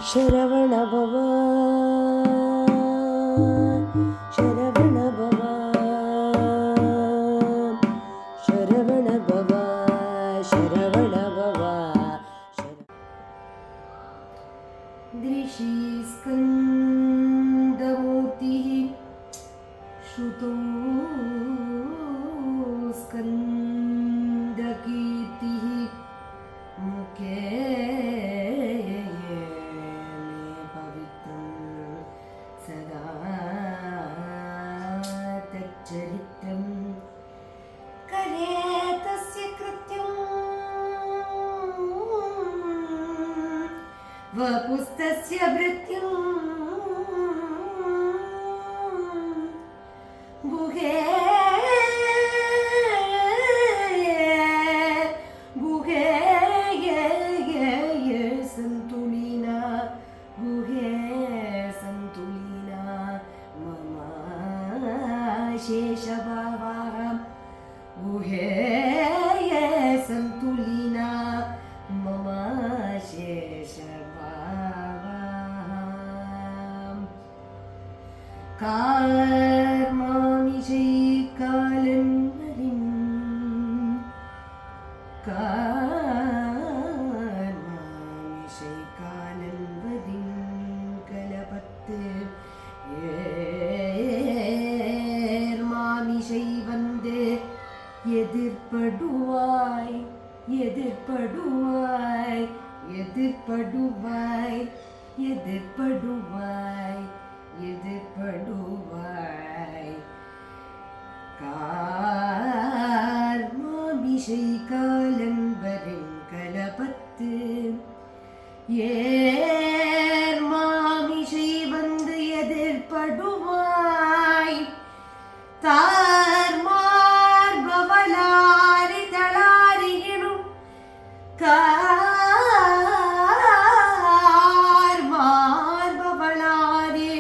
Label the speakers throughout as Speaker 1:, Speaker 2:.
Speaker 1: शरवण भव शरवण भव शरवण भव शरवण भव दृशी स्कन्दमूर्तिः श्रुतो स्कन्दकीर्तिः मुखे चरित्रं करे तस्य कृत्यं वपुस्तस्य भृत्यं गुहे गुहे संतुलिना गुहे संतुलिना मम शेषभावः गुहे संतुलिना मम शेषभावः कार्मामिषैकालं हरिं कार्मामिषैकालं वदिं कलपत् ஏர்மாமிசை வந்து எதிர்படுவாய் எதிர்படுவாய் எதிர்படுவாய் எதிர்படுவாய் எதிர்படுவாய் கார்மாமிசை காலம்பரின் கலபத்து ஏர்மாமிசை வந்து எதிர்படுவாய் தார்மார்பவலாரி தளாரியினும் கார்மார்பவலாரி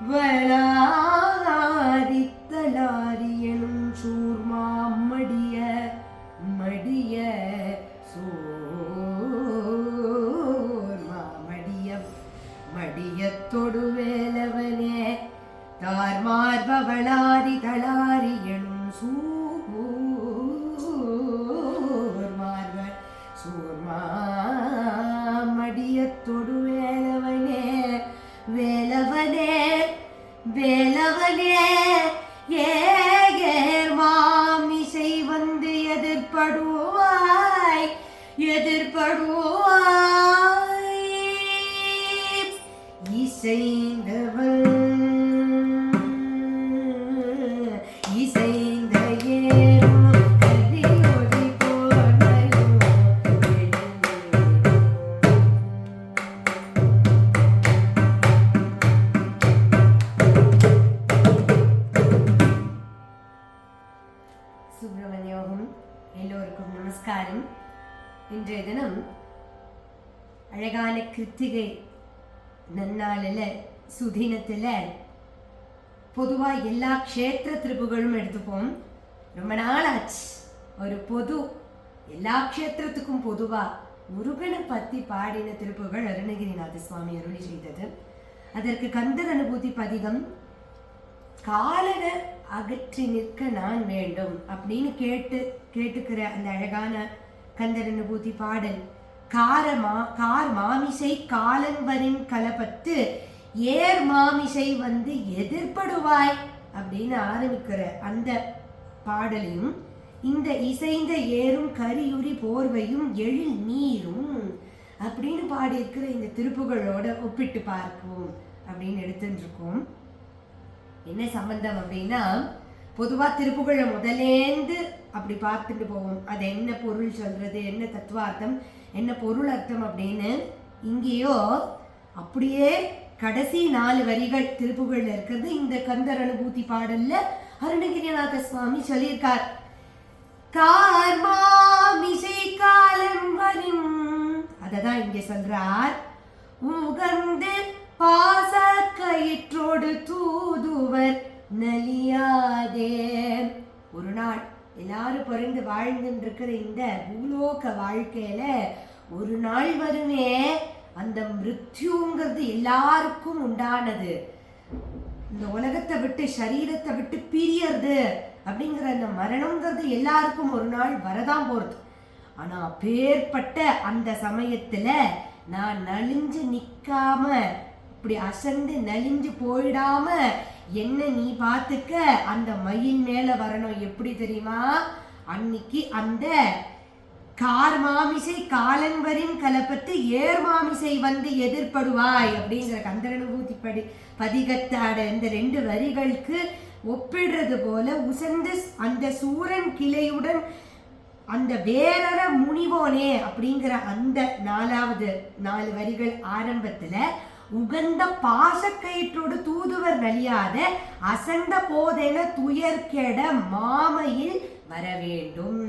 Speaker 1: வளாரி தளாரியனும் சூர்மாம் மடிய மடிய சூர்மா மடிய மடியத்தொடு வேலவனே தார்மார்பவளாரி தளாரி எனும் சூர்மார்ப சூர்மா மடியத்தொடு வேலவனே வேலவனே வேலவனே ஏர்மாமிசை வந்து எதிர்படுவாய் எதிர்படுவாய் இசைந்தவள் சுப்பிரமணியோகம். எல்லோருக்கும் நமஸ்காரம். இன்றைய தினம் அழகான கிருத்திகை நன்னாளில் சுதீனத்தில் பொதுவாக எல்லா க்ஷேத்திர திருப்புகளும் எடுத்துப்போம். ரொம்ப நாள் ஆச்சு ஒரு பொது எல்லா க்ஷேத்திரத்துக்கும் பொதுவாக முருகனை பற்றி பாடின திருப்புகள் அருணகிரிநாத சுவாமி அருளி செய்தது. அதற்கு கந்தர் அனுபூதி பதிகம் காலன அகற்றி நிற்க நான் வேண்டும் அப்படின்னு கேட்டுக்கிற அந்த அழகான கந்தர் அனுபூதி பாடல் கார் மாமிசை காலன்பரின் கலப்பத்து ஏர் மாமிசை வந்து எதிர்படுவாய் அப்படின்னு ஆரம்பிக்கிற அந்த பாடலையும் இந்த இசைந்த ஏறும் கரியுரி போர்வையும் எழில் நீரும் அப்படின்னு பாடியிருக்கிற இந்த திருப்புகளோட ஒப்பிட்டு பார்ப்போம் அப்படின்னு எடுத்துட்டு இருக்கோம். என்ன சம்பந்தம் அப்படின்னா, பொதுவா திருப்புகழை முதலேந்து அப்படி பார்த்துட்டு போவோம். அது என்ன பொருள் சொல்றது, என்ன தத்துவார்த்தம், என்ன பொருள் அர்த்தம் அப்படின்னு. இங்கேயோ அப்படியே கடைசி 4 வரிகள் திருப்புகழ்ல இருக்கிறது இந்த கந்தர் அனுபூதி பாடல்ல அருணகிரிநாத சுவாமி சொல்லியிருக்கார். கார்மாமிசை காலம் வரும், அததான் இங்க சொல்றார். உகந்து பாச கயிற்றோடு தூதுவர் நலியாதே. ஒரு நாள் எல்லாரும் பிறந்து வாழ்ந்துட்டு இருக்கிற இந்த பூலோக வாழ்க்கையில ஒரு நாள் வருமே, அந்த மிருத்யுங்கிறது எல்லாருக்கும் உண்டானது. இந்த உலகத்தை விட்டு சரீரத்தை விட்டு பிரியறது அப்படிங்கிற அந்த மரணம்ங்கிறது எல்லாருக்கும் ஒரு நாள் வரதான் போறது. ஆனா பேர்பட்ட அந்த சமயத்துல நான் நலிஞ்சு நிக்காம, இப்படி அசந்து நலிஞ்சு போயிடாம என்ன நீ பாத்துக்க, அந்த மயில் மேல வரணும். எப்படி தெரியுமா? அன்னைக்கு அந்த கார் மாமிசை காலன்வரின் கலப்பத்து ஏர் மாமிசை வந்து எதிர்படுவாய் அப்படிங்கிற கந்தரனுபூதி பதிகத்தாட இந்த 2 வரிகளுக்கு ஒப்பிடுறது போல உசந்து அந்த சூரன் கிளையுடன் அந்த வேறற முனிவோனே அப்படிங்கிற அந்த 4வது 4 வரிகள் ஆரம்பத்துல உகந்த பாசக்கயிற்றோடு தூதுவர் நலியாத அசந்த போதென துயர்கெட மாமையில் வர வேண்டும்.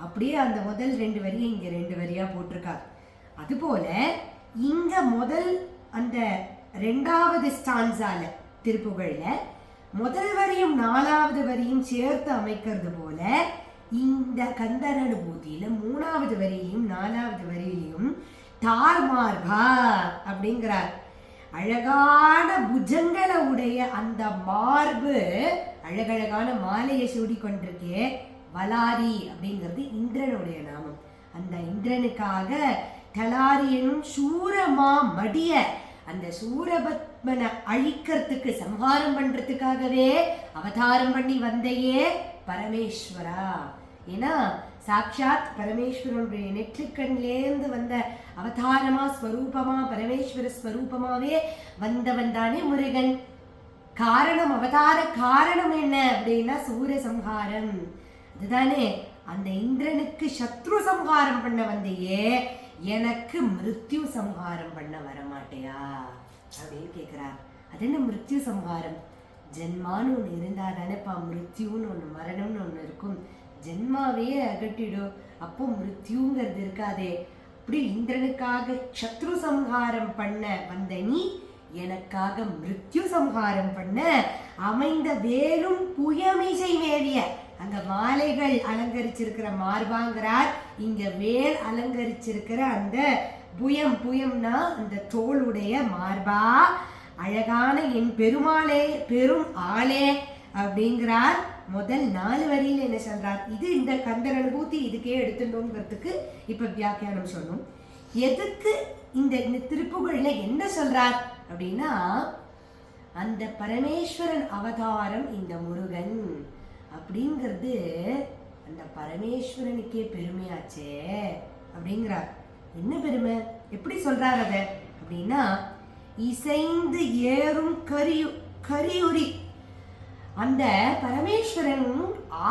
Speaker 1: அப்படியே அந்த முதல் 2 வரியை இங்க 2 வரியா போட்டிருக்கார். அதுபோல இங்க முதல் அந்த 2வது ஸ்டான்ஸால திருப்புகழ்ல முதல் வரியும் 4வது வரியும் சேர்த்து அமைக்கிறது போல இந்த கந்தர் அனுபூதியில 3வது வரியிலையும் 4வது வரியிலையும் தார்மார்பா அப்படிங்கிறார். அழகான புஜங்களை உடைய அந்த மார்பு அழகழகான மாலையை சூடி கொண்டிருக்கே வலாரி அப்படிங்கிறது இந்திரனுடைய நாமம். அந்த இந்திரனுக்காக தலாரியனும் சூரமா மடிய அந்த சூரபத்மனை அழிக்கிறதுக்கு சம்ஹாரம் பண்றதுக்காகவே அவதாரம் பண்ணி வந்தையே பரமேஸ்வரா. ஏன்னா சாட்சாத் பரமேஸ்வரனுடைய நெற்றிக்கண்லேருந்து வந்த அவதாரமா ஸ்வரூபமா பரமேஸ்வர ஸ்வரூபமாவே வந்தவன் தானே முருகன். காரணம், அவதார காரணம் என்ன அப்படின்னா சூரசம்ஹாரம். அதுதானே அந்த இந்திரனுக்கு சத்ரு சம்ஹாரம் பண்ண வந்தையே, எனக்கு மிருத்யு சம்ஹாரம் பண்ண வரமாட்டையா அப்படின்னு கேட்கிறார். அது என்ன மிருத்யு சம்ஹாரம்? ஜென்மான்னு ஒன்று இருந்தா தானேப்பா மிருத்யுன்னு ஒன்று, மரணம்னு ஒன்று இருக்கும். ஜென்மாவே அகட்டிடும், அப்போ மிருத்யுங்கிறது இருக்காதே. அப்படி இந்திரனுக்காக சத்ரு சம்ஹாரம் பண்ண வந்த நீ எனக்காக மிருத்யு சம்ஹாரம் பண்ண அமைந்த வேலும் புயமிசை மேவிய அந்த மாலைகள் அலங்கரிச்சிருக்கிற மார்பாங்கிறார். இங்க வேல் அலங்கரிச்சிருக்கிற அந்த புயம், புயம்னா அந்த தோளுடைய மார்பா, அழகான என் பெருமாளே பெரும் ஆளே அப்படிங்கிறார். முதல் 4 வரியில என்ன சொல்றார்? இது இந்த கந்தர் அனுபூதி இதுக்கே எடுத்துட்டோங்கிறதுக்கு இப்ப வியாக்கியானம் சொன்னோம். எதுக்கு இந்த திருப்புகழ்ல என்ன சொல்றார் அப்படின்னா, அந்த பரமேஸ்வரன் அவதாரம் இந்த முருகன் அப்படிங்கிறது அந்த பரமேஸ்வரனுக்கே பெருமையாச்சே அப்படிங்கிறார். என்ன பெருமை? எப்படி சொல்றார் அத அப்படின்னா, இசைந்து ஏறும் கரியுரி அந்த பரமேஸ்வரன்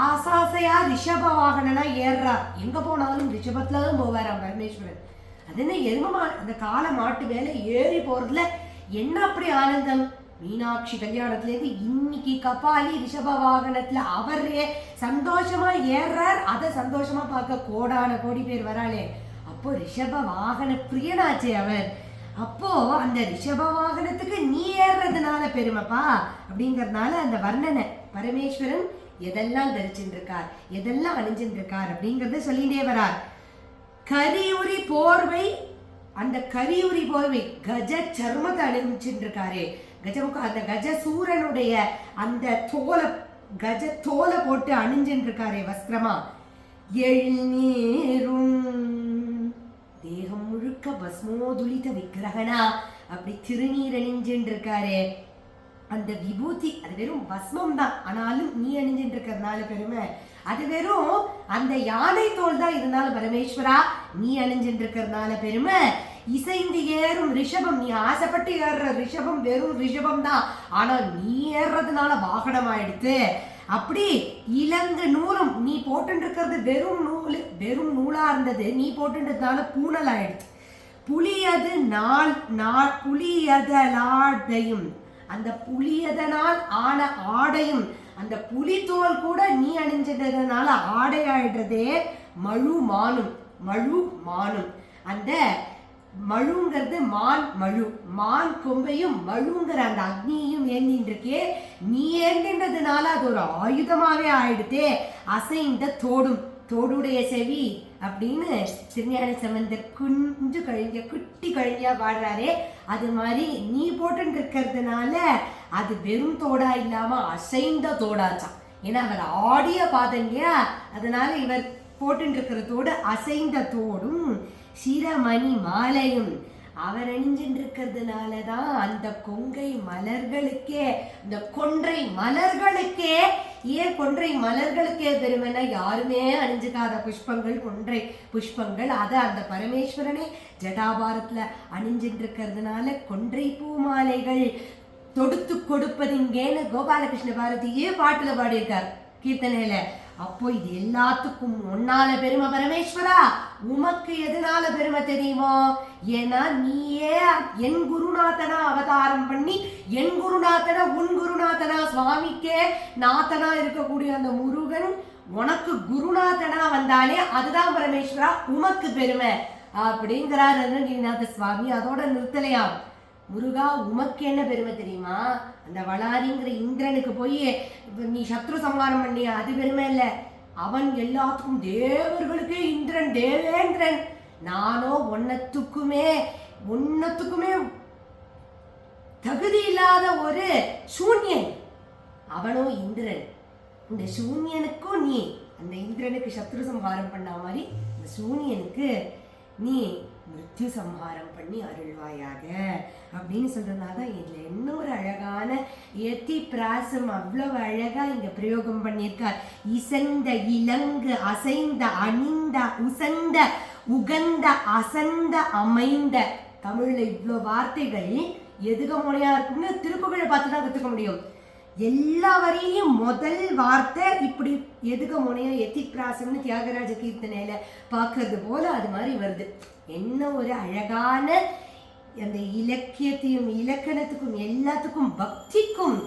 Speaker 1: ஆசாசையா ரிஷப வாகனா ஏறார். எங்க போனாலும் ரிஷபத்துலதான் போவாராம் பரமேஸ்வரன். அது என்ன எரும அந்த கால மாட்டு மேல ஏறி போறதுல என்ன அப்படி ஆனந்தம்? மீனாட்சி கல்யாணத்துலேருந்து இன்னைக்கு கபாலி ரிஷப வாகனத்துல அவரே சந்தோஷமா ஏறார். அதை சந்தோஷமா பார்க்க கோடான கோடி பேர் வராளே. அப்போ ரிஷப வாகன பிரியனாச்சே அவர். அப்போ அந்த ரிஷப வாகனத்துக்கு நீ ஏறதுனால பெருமைப்பா அப்படிங்கறதுனால அந்த வர்ணனை பரமேஸ்வரன் எதெல்லாம் தரிச்சுட்டு இருக்கார், எதெல்லாம் அணிஞ்சுட்டு இருக்கார் அப்படிங்கறத சொல்லிட்டே வரார். கரியுரி போர்வை, அந்த கரியுரி போர்வை கஜ சர்மத்தை அணிஞ்சுட்டு இருக்காரு. கஜமுக அந்த கஜ சூரனுடைய அந்த கஜ தோலை போட்டு அணிஞ்சுட்டு இருக்காரு வஸ்திரமா. எழுநீரும் தேகம் முழுக்க பஸ்மோதுலித விக்கிரகனா அப்படி திருநீர் அணிஞ்சுட்டு இருக்காரு. அந்த விபூதி அது வெறும் பஸ்மம் தான், ஆனாலும் நீ அணிஞ்சுட்டு இருக்கிறதுனால பெருமை. அது வெறும் அந்த யானை தோல் தான் இருந்தாலும் பரமேஸ்வரா நீ அணிஞ்சுட்டு இருக்கிறதுனால பெருமை. இசைந்து ஏறும் ரிஷபம், நீ ஆசைப்பட்டு ஏறுற ரிஷபம் வெறும் ரிஷபம் தான், ஆனா நீ ஏறுறதுனால வாகனம் ஆயிடுத்து. அப்படி இலங்கு நூலும் நீ போட்டு இருக்கிறது வெறும் நூலா இருந்தது, நீ போட்டுன்றதுனால பூனல் ஆயிடுச்சு. புலியது புலியதலாடையும், அந்த புலியதனால் ஆன ஆடையும், அந்த புலித்தோல் கூட நீ அணிஞ்சதுனால ஆடை ஆயிடுறதே மழு மானும். அந்த மழுங்கிறது மான் கொம்பையும் மழுங்கிற அந்த அக்னியையும் ஏந்தின்னு இருக்கே, நீ ஏந்தின்றதுனால அது ஒரு ஆயுதமாவே ஆயிடுதே. அசைந்த தோடுடைய செவி அப்படின்னு திருஞான சம்பந்தர் குஞ்சு கழிஞ்ச குட்டி கழிஞ்சா பாடுறாரே, அது மாதிரி நீ போட்டு இருக்கிறதுனால அது வெறும் தோடா இல்லாம அசைந்த தோடாச்சான். ஏன்னா அவர் ஆடிய பாதம் இல்லையா, அதனால இவர் போட்டு இருக்கிற தோடு அசைந்த தோடும் சிரமணி மாலையும் அவர் அணிஞ்சுட்டு இருக்கிறதுனாலதான் அந்த கொங்கை மலர்களுக்கே, அந்த கொன்றை மலர்களுக்கே, ஏன் கொன்றை மலர்களுக்கே பெருமைன்னா யாருமே அணிஞ்சுக்காத புஷ்பங்கள் கொன்றை புஷ்பங்கள். அதை அந்த பரமேஸ்வரனே ஜடாபாரத்துல அணிஞ்சுட்டு இருக்கிறதுனால கொன்றை பூ மாலைகள் தொடுத்து கொடுப்பதுங்கேன்னு கோபாலகிருஷ்ண பாரதியே பாட்டுல பாடியிருக்கார் கீர்த்தனையில. அப்போ இது எல்லாத்துக்கும் ஒன்னால பெருமை பரமேஸ்வரா, உமக்கு எதனால பெருமை தெரியுமோ? ஏன்னா நீயே என் குருநாதனா அவதாரம் பண்ணி, என் குருநாதனா உன் குருநாதனா சுவாமிக்கே நாதனா இருக்கக்கூடிய அந்த முருகன் உனக்கு குருநாதனா வந்தாலே அதுதான் பரமேஸ்வரா உமக்கு பெருமை அப்படிங்கிறார் அருணகிரிநாத சுவாமி. அதோட நிறுத்தலையாம். முருகா உமக்கு என்ன பெருமை தெரியுமா? அந்த வளாரிங்கிற இந்திரனுக்கு போய் நீ சத்ரு சம்ஹாரம் பண்ணியா, அது பெருமை இல்லை. அவன் எல்லாத்துக்கும் தேவர்களுக்கே இந்திரன் தேவேந்திரன். நானோ ஒன்னத்துக்குமே தகுதி இல்லாத ஒரு சூன்யன். அவனோ இந்திரன். இந்த சூன்யனுக்கும் நீ அந்த இந்திரனுக்கு சத்ரு சம்ஹாரம் பண்ண மாதிரி இந்த சூன்யனுக்கு நீ மிருத்யு சம்ஹாரம் பண்ணி அருள்வாயாக அப்படின்னு சொல்றதுனாலதான் இதுல இன்னொரு அழகான எத்தி பிராசம் அவ்வளவு அழகா இங்க பிரயோகம் பண்ணியிருக்கார். இசைந்த இலங்கு அசைந்த அணிந்த உசந்த உகந்த அசந்த அமைந்த. தமிழ்ல இவ்வளவு வார்த்தைகள் எதுக முறையா இருக்கும்னு திருப்புகழை பார்த்துதான் கத்துக்க முடியும். எல்லா வரையும் முதல் வார்த்தை இப்படி எதுக முனையா எத்தி பிராசம்னு தியாகராஜ கீர்த்தனையில பார்க்கறது போல அது மாதிரி வருது. என்ன ஒரு அழகான அந்த இலக்கியத்தையும் இலக்கணத்துக்கும் எல்லாத்துக்கும் பக்திக்கும்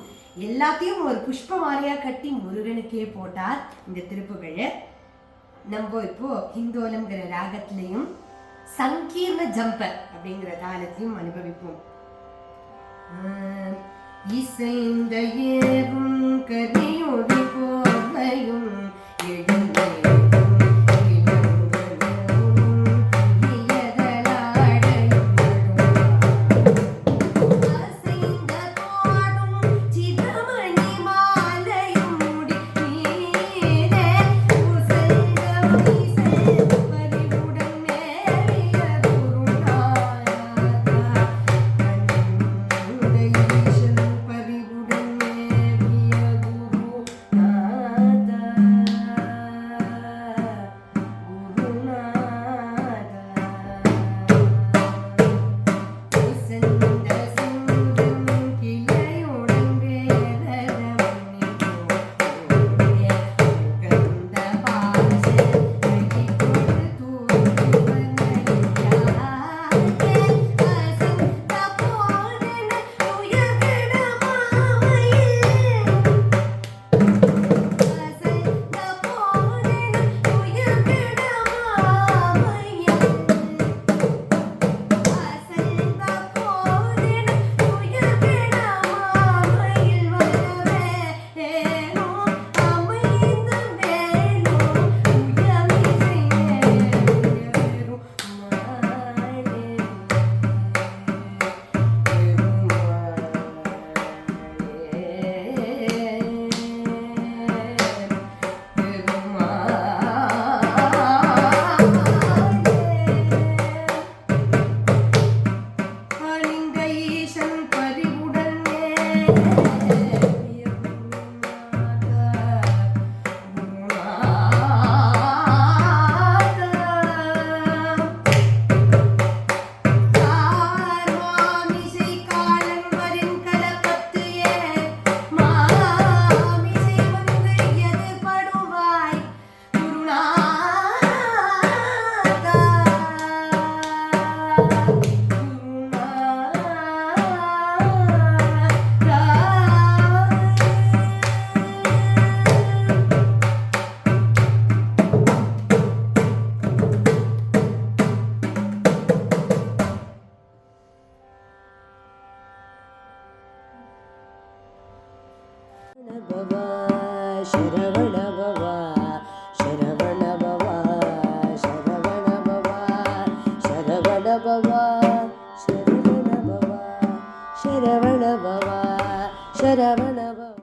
Speaker 1: எல்லாத்தையும் ஒரு புஷ்ப மாலையா கட்டி முருகனுக்கே போட்டார் இந்த திருப்புகழை. நம்ம இப்போ ஹிந்தோலம்ங்கிற ராகத்திலையும் சங்கீர்ண ஜம்ப அப்படிங்கிற தாளத்தையும் அனுபவிப்போம். இசைந்த ஏறும் கரியோடி போவையும் शरवण भवा शरवण भवा शरवण சரவண பவ சரவண பவ.